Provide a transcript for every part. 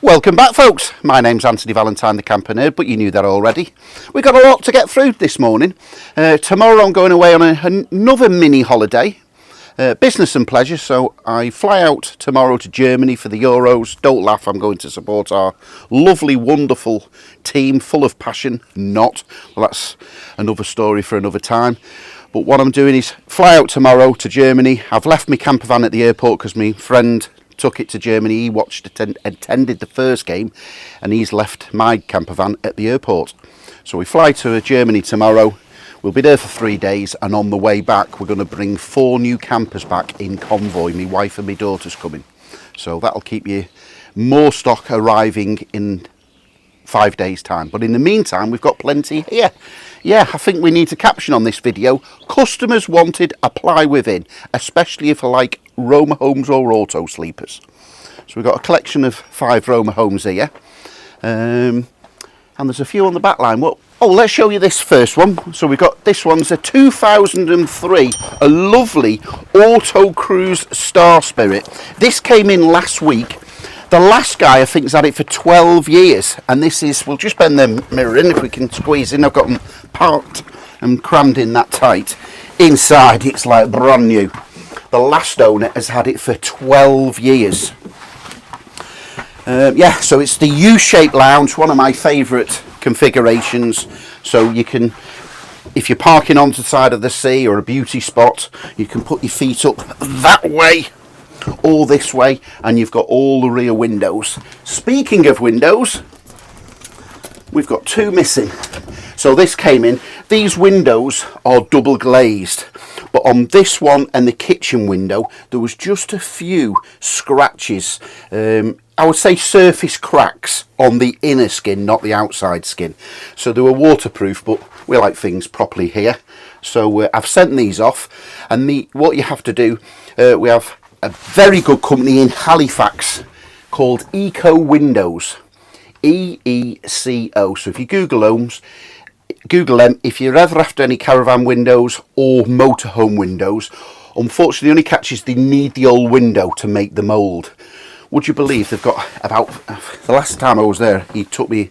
Welcome back, folks. My name's Anthony Valentine, the Camper Nerd, but you knew that already. We've got a lot to get through this morning. Tomorrow I'm going away on another mini holiday, business and pleasure, so I fly out tomorrow to Germany for the Euros. Don't laugh, I'm going to support our lovely, wonderful team, full of passion. Not. Well, that's another story for another time. But what I'm doing is fly out tomorrow to Germany. I've left my camper van at the airport because my friend took it to Germany. He attended the first game, and he's left my camper van at the airport. So we fly to Germany tomorrow. We'll be there for 3 days, and on the way back we're going to bring 4 new campers back in convoy. My wife and my daughter's coming, so that'll keep you more stock arriving in 5 days time. But in the meantime, we've got plenty here. Yeah, I think we need a caption on this video: customers wanted, apply within, especially if I like Roma homes or auto sleepers. So we've got a collection of 5 Roma homes here, and there's a few on the back line. Well, let's show you this first one. So we've got this one's a 2003, a lovely Auto Cruise Star Spirit. This came in last week. The last guy, I think, has had it for 12 years, and this is, we'll just bend the mirror in if we can squeeze in. I've got them parked and crammed in that tight. Inside, it's like brand new. The last owner has had it for 12 years. Yeah, so it's the U-shaped lounge, one of my favourite configurations. So you can, if you're parking onto the side of the sea or a beauty spot, you can put your feet up that way or this way, and you've got all the rear windows. Speaking of windows, we've got 2 missing. So this came in. These windows are double glazed, but on this one and the kitchen window there was just a few scratches. I would say surface cracks on the inner skin, not the outside skin. So they were waterproof, but we like things properly here. So I've sent these off, and what you have to do, we have a very good company in Halifax called Eco Windows, EECO. So if you Google them, if you're ever after any caravan windows or motorhome windows, unfortunately the only catch is they need the old window to make the mould. Would you believe they've got about, the last time I was there, he took me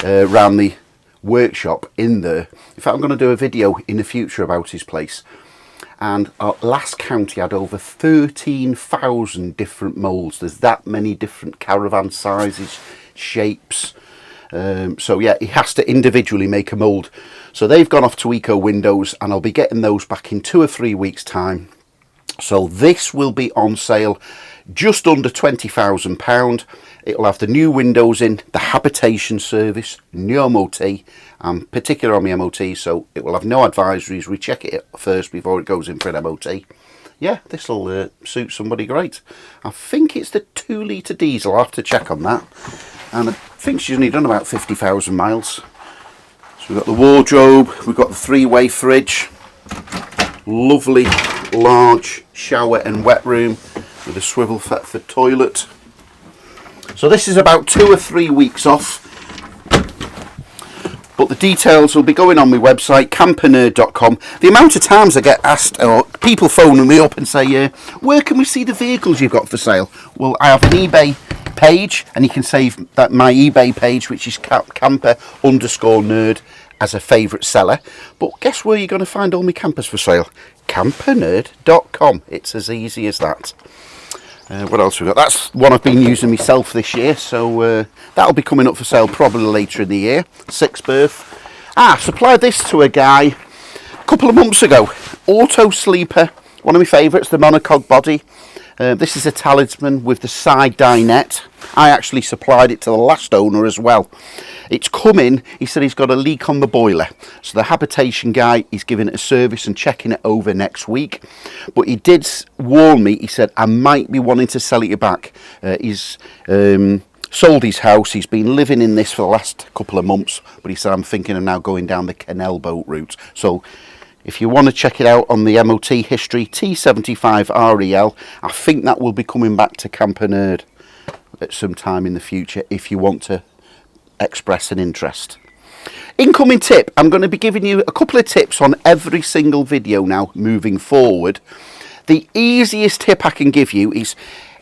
around the workshop in there. In fact, I'm going to do a video in the future about his place. And our last count, he had over 13,000 different moulds. There's that many different caravan sizes, shapes. So yeah, he has to individually make a mould. So they've gone off to Eco Windows, and I'll be getting those back in 2 or 3 weeks time. So this will be on sale just under £20,000. It'll have the new windows in, the habitation service, new MOT. I'm particular on my MOT, so it will have no advisories. We check it first before it goes in for an MOT. Yeah, this will suit somebody great. I think it's the 2-litre diesel. I'll have to check on that. And I think she's only done about 50,000 miles. So we've got the wardrobe, we've got the 3-way fridge, lovely large shower and wet room with a swivel Thetford toilet. So this is about 2 or 3 weeks off, but the details will be going on my website, campernerd.com. The amount of times I get asked, or people phoning me up and say, where can we see the vehicles you've got for sale? Well, I have an eBay page, and you can save that my eBay page, which is camper_nerd, as a favourite seller. But guess where you're going to find all my campers for sale? campernerd.com. It's as easy as that. What else we got? That's one I've been using myself this year, so that'll be coming up for sale probably later in the year. 6th berth. Supplied this to a guy a couple of months ago. Auto Sleeper, one of my favourites, the monocoque body. This is a Talisman with the side dinette. I actually supplied it to the last owner as well. It's come in, he said he's got a leak on the boiler. So the habitation guy is giving it a service and checking it over next week. But he did warn me, he said, I might be wanting to sell it back. He's sold his house, he's been living in this for the last couple of months. But he said, I'm thinking of now going down the canal boat route. So if you want to check it out on the MOT history, T75 REL, I think that will be coming back to Camper Nerd at some time in the future if you want to express an interest. Incoming tip, I'm going to be giving you a couple of tips on every single video now moving forward. The easiest tip I can give you is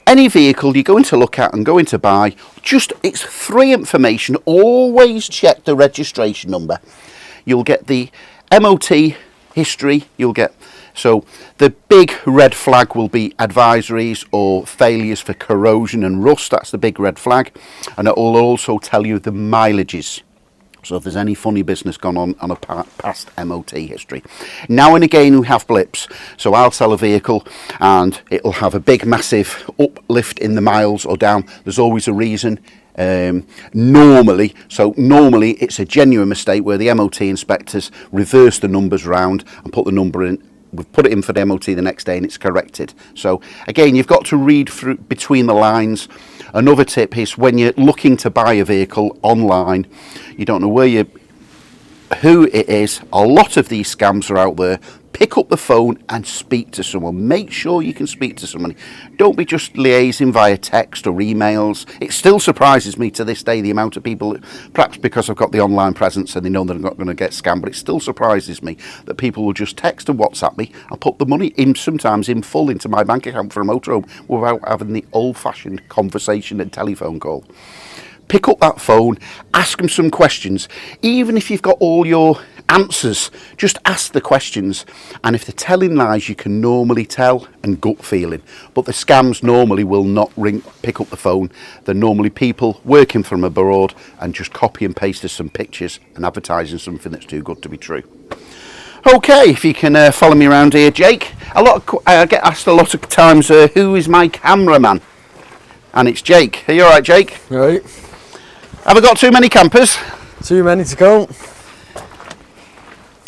Any vehicle you're going to look at and going to buy, just it's free information. Always check the registration number. You'll get the MOT history, so the big red flag will be advisories or failures for corrosion and rust. That's the big red flag, and it will also tell you the mileages. So if there's any funny business gone on a past MOT history. Now and again we have blips. So I'll sell a vehicle and it'll have a big massive uplift in the miles or down. There's always a reason. Normally it's a genuine mistake where the MOT inspectors reverse the numbers round and put the number in. We've put it in for the MOT the next day and it's corrected. So again, you've got to read through between the lines. Another tip is when you're looking to buy a vehicle online, you don't know who it is. A lot of these scams are out there. Pick up the phone and speak to someone. Make sure you can speak to someone. Don't be just liaising via text or emails. It still surprises me to this day the amount of people, perhaps because I've got the online presence and they know they're not going to get scammed, but it still surprises me that people will just text and WhatsApp me and put the money in, sometimes in full, into my bank account for a motorhome without having the old-fashioned conversation and telephone call. Pick up that phone, ask them some questions. Even if you've got all your answers, just ask the questions. And if they're telling lies, you can normally tell, and gut feeling. But the scams normally will not pick up the phone. They're normally people working from abroad and just copy and paste some pictures and advertising something that's too good to be true. Okay, if you can follow me around here, Jake. I get asked a lot of times, who is my cameraman? And it's Jake. Are you all right, Jake? Right. Have I got too many campers? Too many to count.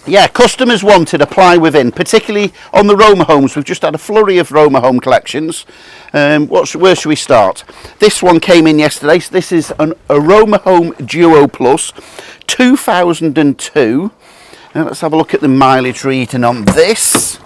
Yeah, customers wanted apply within, particularly on the Roma homes. We've just had a flurry of Roma home collections. Where should we start? This one came in yesterday. So this is a Roma Home Duo Plus 2002. Now let's have a look at the mileage reading on this.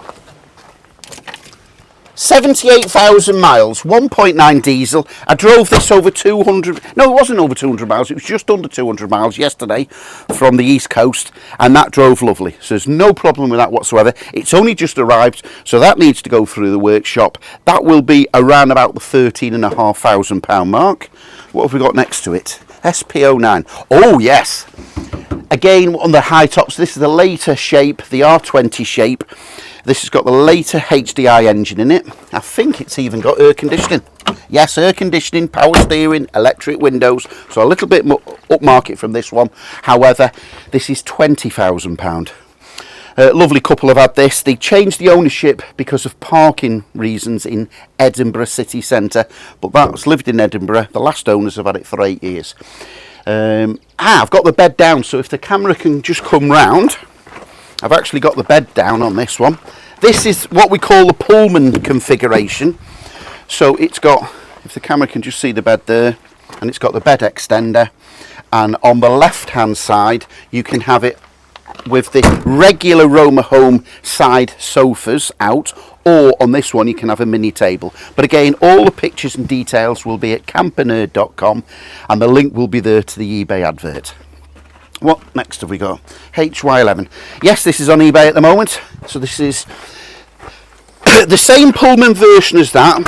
78,000 miles, 1.9 diesel. I drove this over 200, no, it wasn't over 200 miles, it was just under 200 miles yesterday from the East Coast, and that drove lovely. So there's no problem with that whatsoever. It's only just arrived, so that needs to go through the workshop. That will be around about the £13,500 mark. What have we got next to it? SP09. Oh, yes. Again, on the high tops, this is the later shape, the R20 shape. This has got the later HDI engine in it. I think it's even got air conditioning. Yes, air conditioning, power steering, electric windows. So a little bit more upmarket from this one. However, this is £20,000. Lovely couple have had this. They changed the ownership because of parking reasons in Edinburgh city centre. But that's lived in Edinburgh. The last owners have had it for 8 years. I've got the bed down, so if the camera can just come round. I've actually got the bed down on this one. This is what we call the Pullman configuration. So it's got, if the camera can just see the bed there, and it's got the bed extender. And on the left hand side, you can have it with the regular Roma Home side sofas out, or on this one you can have a mini table. But again, all the pictures and details will be at campernerd.com, and the link will be there to the eBay advert. What next have we got? HY11. Yes, this is on eBay at the moment. So this is the same Pullman version as that.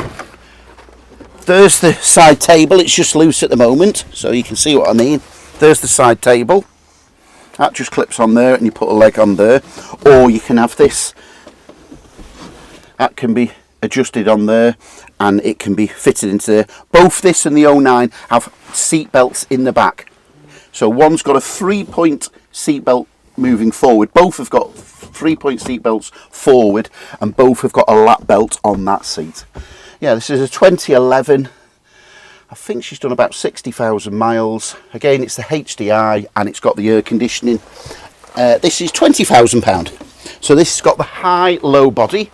There's the side table. It's just loose at the moment, so you can see what I mean. There's the side table. That just clips on there and you put a leg on there. Or you can have this. That can be adjusted on there and it can be fitted into there. Both this and the 09 have seat belts in the back. So one's got a 3-point seat belt moving forward. Both have got 3-point seat belts forward, and both have got a lap belt on that seat. Yeah, this is a 2011. I think she's done about 60,000 miles. Again, it's the HDI and it's got the air conditioning. This is £20,000. So this has got the high-low body,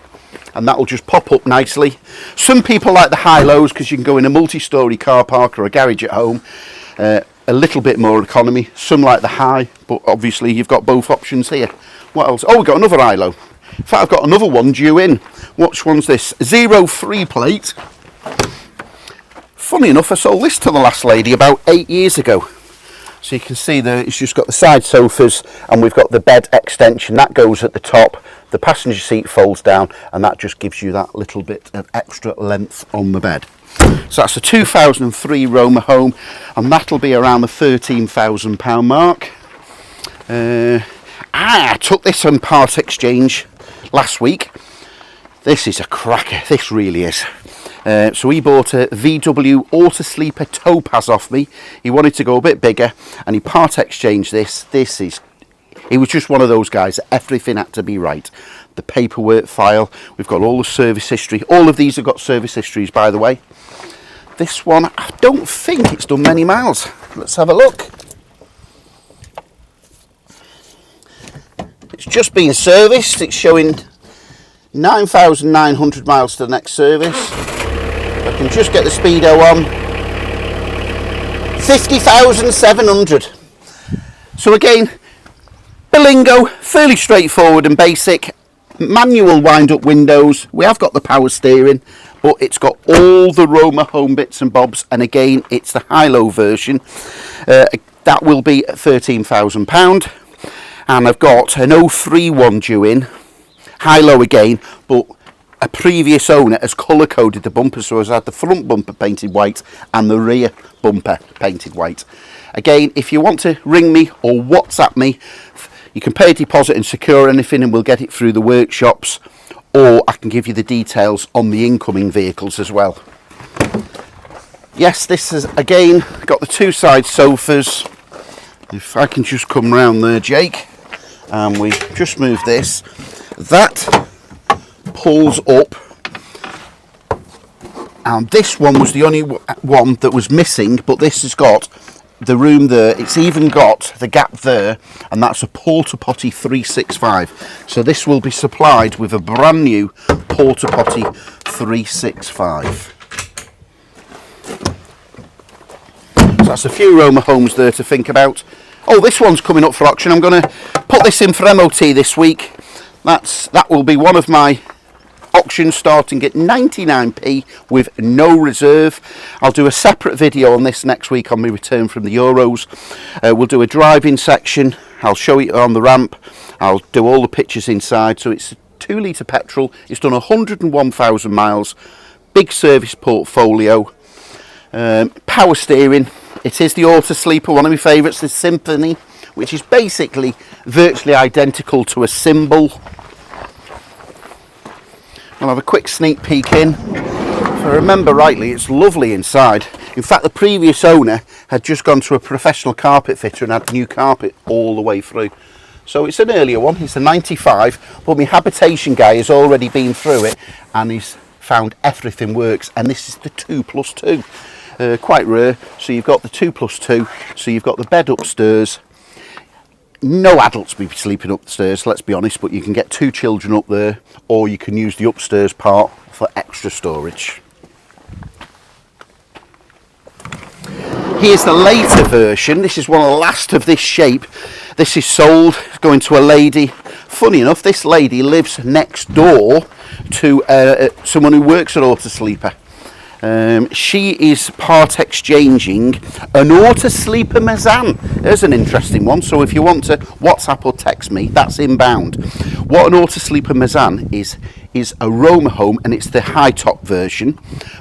and that will just pop up nicely. Some people like the high-lows because you can go in a multi-storey car park or a garage at home. A little bit more economy. Some like the high, but obviously you've got both options here. What else? Oh, we've got another high-low. In fact, I've got another one due in. Which one's this? 03 plate. Funny enough, I sold this to the last lady about 8 years ago. So you can see there, it's just got the side sofas, and we've got the bed extension that goes at the top. The passenger seat folds down, and that just gives you that little bit of extra length on the bed. So that's a 2003 Roma home, and that'll be around the £13,000 mark. I took this on part exchange last week. This is a cracker, this really is. So he bought a VW Autosleeper Topaz off me. He wanted to go a bit bigger, and he part exchanged this. He was just one of those guys, everything had to be right. The paperwork file, we've got all the service history. All of these have got service histories, by the way. This one, I don't think it's done many miles. Let's have a look. It's just been serviced. It's showing 9,900 miles to the next service. I can just get the speedo on. 50,700. So again, Berlingo, fairly straightforward and basic. Manual wind-up windows. We have got the power steering, but it's got all the Roma home bits and bobs. And again, it's the high-low version. That will be £13,000. And I've got an 03 one due in, high-low again, but a previous owner has colour-coded the bumper, so I've had the front bumper painted white and the rear bumper painted white. Again, if you want to ring me or WhatsApp me, you can pay a deposit and secure anything, and we'll get it through the workshops, or I can give you the details on the incoming vehicles as well. Yes, this has again got the two side sofas. If I can just come round there, Jake, and we just move this, that pulls up, and this one was the only one that was missing, but this has got the room there, it's even got the gap there, and that's a Porta Potty 365. So this will be supplied with a brand new Porta Potty 365. So that's a few Roma homes there to think about. Oh, this one's coming up for auction. I'm going to put this in for MOT this week. That will be one of my auctions starting at 99p with no reserve. I'll do a separate video on this next week on my return from the Euros. We'll do a driving section. I'll show you on the ramp. I'll do all the pictures inside. So it's a 2 litre petrol. It's done 101,000 miles. Big service portfolio. Power steering. It is the Autosleeper, one of my favourites, the Symphony, which is basically virtually identical to a Symbol. I'll have a quick sneak peek in. If I remember rightly, it's lovely inside. In fact, the previous owner had just gone to a professional carpet fitter and had new carpet all the way through. So it's an earlier one, it's a 95, but my habitation guy has already been through it and he's found everything works, and this is the 2+2. Quite rare. So you've got the 2+2, so you've got the bed upstairs. No adults will be sleeping upstairs, let's be honest, but you can get 2 children up there, or you can use the upstairs part for extra storage. Here's the later version. This is one of the last of this shape. This is sold, going to a lady. Funny enough, this lady lives next door to someone who works at Autosleeper. She is part exchanging an Autosleeper Mazan. There's an interesting one. So if you want to WhatsApp or text me, that's inbound. What an Autosleeper Mazan is a Roma home, and it's the high top version,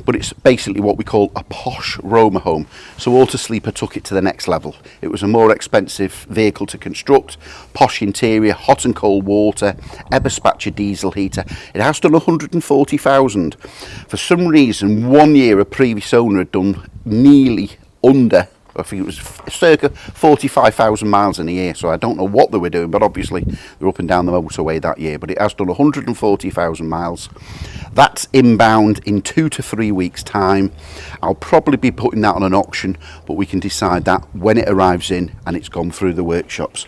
but it's basically what we call a posh Roma home. So Autosleeper took it to the next level. It was a more expensive vehicle to construct, posh interior, hot and cold water, Eberspacher diesel heater. It has done 140,000. For some reason, 1 year a previous owner had done nearly under, I think it was circa 45,000 miles in a year, so I don't know what they were doing, but obviously they're up and down the motorway that year. But it has done 140,000 miles. That's inbound in 2 to 3 weeks time. I'll probably be putting that on an auction, but we can decide that when it arrives in and it's gone through the workshops.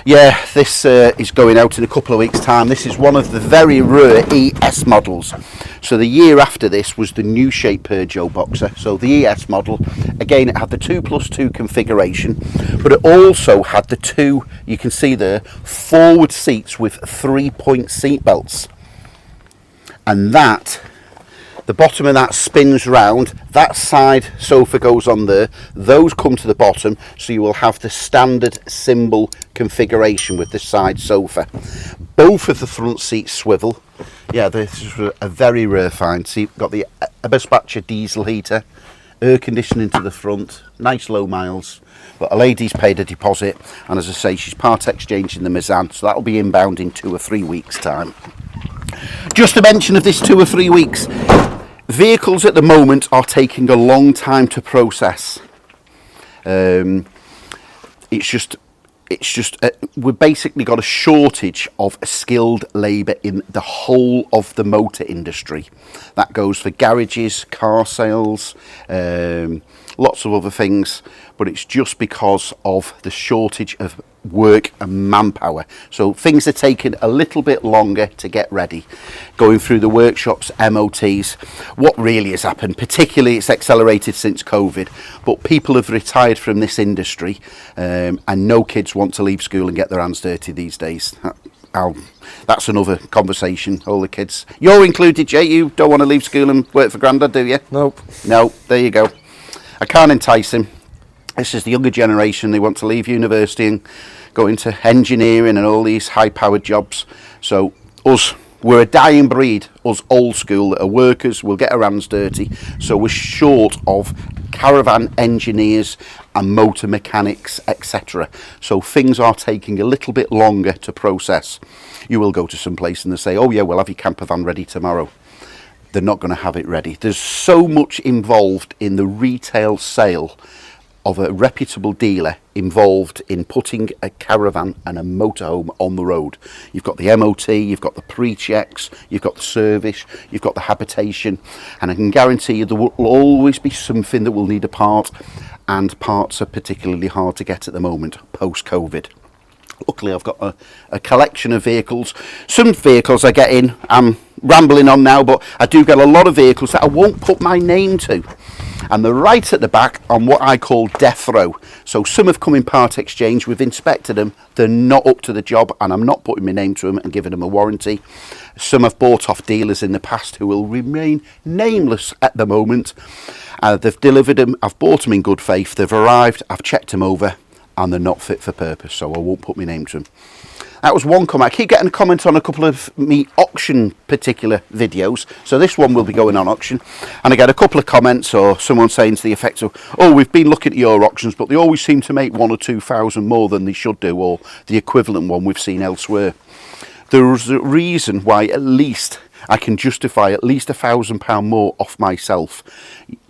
Yeah, this is going out in a couple of weeks time. This is one of the very rare ES models. So the year after this was the new shape Peugeot Boxer. So the ES model, again, it had the 2+2 configuration, but it also had the 2, you can see there, forward seats with 3-point seat belts. And that The bottom of that spins round, that side sofa goes on there, those come to the bottom, so you will have the standard symbol configuration with the side sofa. Both of the front seats swivel. Yeah, this is a very rare find. See, got the Eberspacher diesel heater, air conditioning to the front, nice low miles. But a lady's paid a deposit, and as I say, she's part exchanging the Mezan, so that'll be inbound in 2 or 3 weeks' time. Just a mention of this 2 or 3 weeks. Vehicles at the moment are taking a long time to process. It's just we've basically got a shortage of skilled labour in the whole of the motor industry. That goes for garages, car sales, lots of other things, but it's just because of the shortage of work and manpower. So things are taking a little bit longer to get ready, going through the workshops, MOTs. What really has happened, particularly it's accelerated since COVID, but people have retired from this industry, and no kids want to leave school and get their hands dirty these days. That's another conversation. All the kids, you're included, Jay, you don't want to leave school and work for Grandad, do you? Nope. No, there you go. I can't entice him. This is the younger generation. They want to leave university and go into engineering and all these high-powered jobs. So us, we're a dying breed. Us old school that are workers, will get our hands dirty. So we're short of caravan engineers and motor mechanics, etc. So things are taking a little bit longer to process. You will go to some place and they say, oh yeah, we'll have your camper van ready tomorrow. They're not going to have it ready. There's so much involved in the retail sale of a reputable dealer involved in putting a caravan and a motorhome on the road. You've got the MOT, you've got the pre-checks, you've got the service, you've got the habitation, and I can guarantee you there will always be something that will need a part, and parts are particularly hard to get at the moment, post-COVID. Luckily I've got a collection of vehicles. Some vehicles I get in, I'm rambling on now, but I do get a lot of vehicles that I won't put my name to. And they're right at the back on what I call death row. So some have come in part exchange, we've inspected them, they're not up to the job, and I'm not putting my name to them and giving them a warranty. Some have bought off dealers in the past who will remain nameless at the moment. They've delivered them, I've bought them in good faith, they've arrived, I've checked them over, and they're not fit for purpose, so I won't put my name to them. That was one comment. I keep getting a comment on a couple of me auction particular videos, so this one will be going on auction, and I get a couple of comments or someone saying to the effect of, oh, we've been looking at your auctions, but they always seem to make 1,000 or 2,000 more than they should do, or the equivalent one we've seen elsewhere. There's a reason why at least I can justify at least £1,000 more off myself.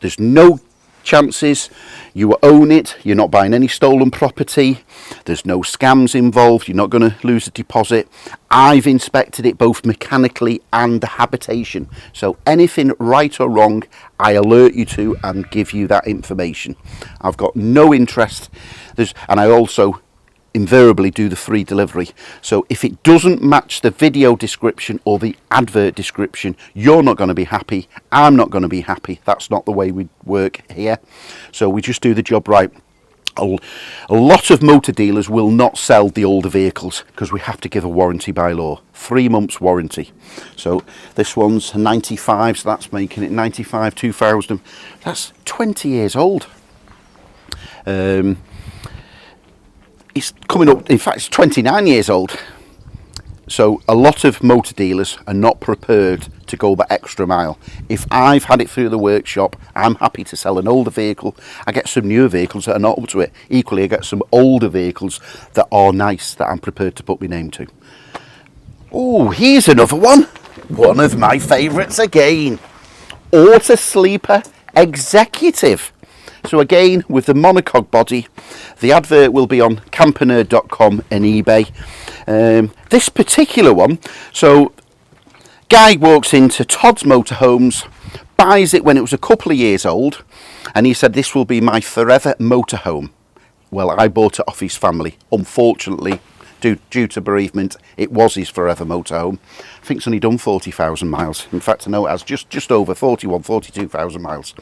There's no chances, you own it, you're not buying any stolen property, there's no scams involved, you're not going to lose a deposit. I've inspected it both mechanically and the habitation, so anything right or wrong I alert you to and give you that information. I've got no interest, and I also invariably do the free delivery. So if it doesn't match the video description or the advert description, you're not going to be happy, I'm not going to be happy. That's not the way we work here. So we just do the job right. A lot of motor dealers will not sell the older vehicles because we have to give a warranty by law, 3 months warranty. So this one's 95, so that's making it 95, 2000. That's 20 years old. It's coming up, in fact it's 29 years old. So a lot of motor dealers are not prepared to go that extra mile. If I've had it through the workshop, I'm happy to sell an older vehicle. I get some newer vehicles that are not up to it. Equally, I get some older vehicles that are nice that I'm prepared to put my name to. Oh, here's another one. One of my favourites again. Auto Sleeper Executive. So again, with the monocoque body, the advert will be on campernerd.com and eBay. This particular one, so guy walks into Todd's Motorhomes, buys it when it was a couple of years old, and he said, this will be my forever motorhome. Well, I bought it off his family. Unfortunately, due to bereavement, it was his forever motorhome. I think it's only done 40,000 miles. In fact, I know it has just over 42,000 miles.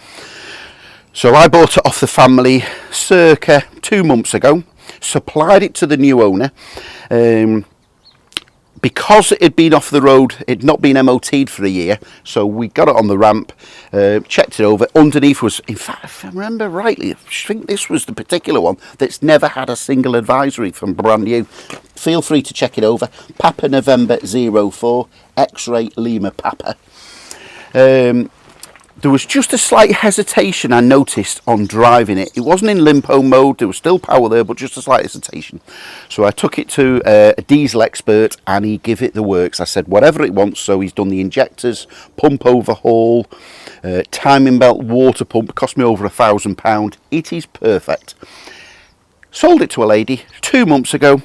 So I bought it off the family circa 2 months ago, supplied it to the new owner, because it had been off the road, it had not been MOT'd for a year, so we got it on the ramp, checked it over. Underneath was, in fact, if I remember rightly, I think this was the particular one that's never had a single advisory from brand new. Feel free to check it over. Papa November 04, X-Ray Lima Papa. There was just a slight hesitation I noticed on driving it. It wasn't in limpo mode, there was still power there, but just a slight hesitation. So I took it to a diesel expert and he gave it the works. I said whatever it wants, so he's done the injectors, pump overhaul, timing belt, water pump, cost me over £1,000. It is perfect. Sold it to a lady 2 months ago,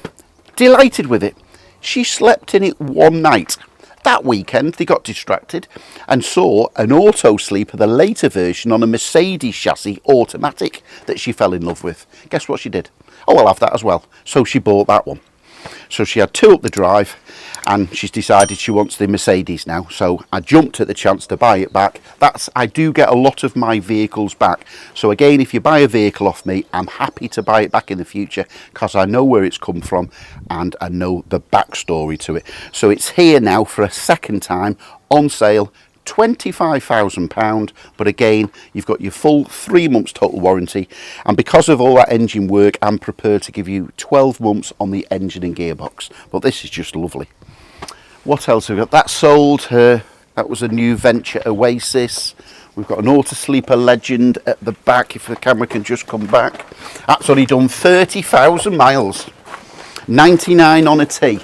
delighted with it. She slept in it one night. That weekend they got distracted and saw an auto sleeper, the later version, on a Mercedes chassis automatic that she fell in love with. Guess what she did? Oh, I'll have that as well. So she bought that one. So she had two up the drive and she's decided she wants the Mercedes now. So I jumped at the chance to buy it back. I do get a lot of my vehicles back. So again, if you buy a vehicle off me, I'm happy to buy it back in the future because I know where it's come from and I know the backstory to it. So it's here now for a second time on sale. £25,000, but again you've got your full 3 months total warranty, and because of all that engine work I'm prepared to give you 12 months on the engine and gearbox. But this is just lovely. What else have we got? That sold. That was a new Venture Oasis. We've got an Auto Sleeper Legend at the back, if the camera can just come back. That's only done 30,000 miles, 99 on a T.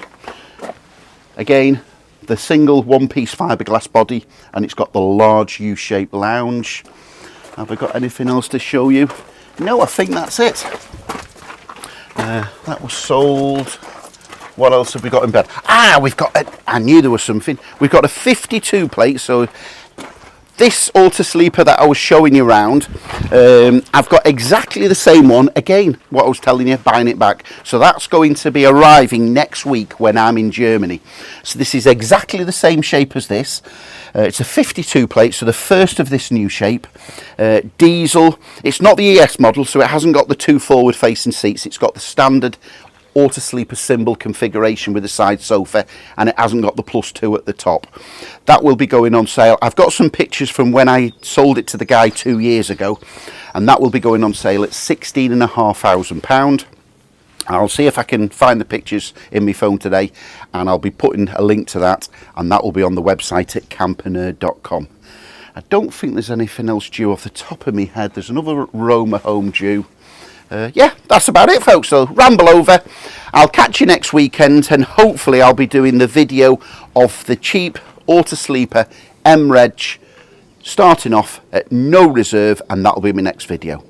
Again, the single one-piece fiberglass body, and it's got the large U-shaped lounge. Have I got anything else to show you? No, I think that's it. That was sold. What else have we got in bed? We've got I knew there was something. We've got a 52 plate, so this Auto Sleeper that I was showing you around, I've got exactly the same one. Again, what I was telling you, buying it back. So that's going to be arriving next week when I'm in Germany. So this is exactly the same shape as this. It's a 52 plate, so the first of this new shape. Diesel. It's not the ES model, so it hasn't got the two forward facing seats. It's got the standard Auto Sleeper symbol configuration with the side sofa, and it hasn't got the +2 at the top. That will be going on sale. I've got some pictures from when I sold it to the guy 2 years ago, and that will be going on sale at £16,500. I'll see if I can find the pictures in my phone today, and I'll be putting a link to that, and that will be on the website at campernerd.com. I don't think there's anything else due off the top of my head. There's another Roma home due. Yeah, that's about it, folks. So ramble over. I'll catch you next weekend, and hopefully I'll be doing the video of the cheap Auto Sleeper M-Reg starting off at no reserve, and that'll be my next video.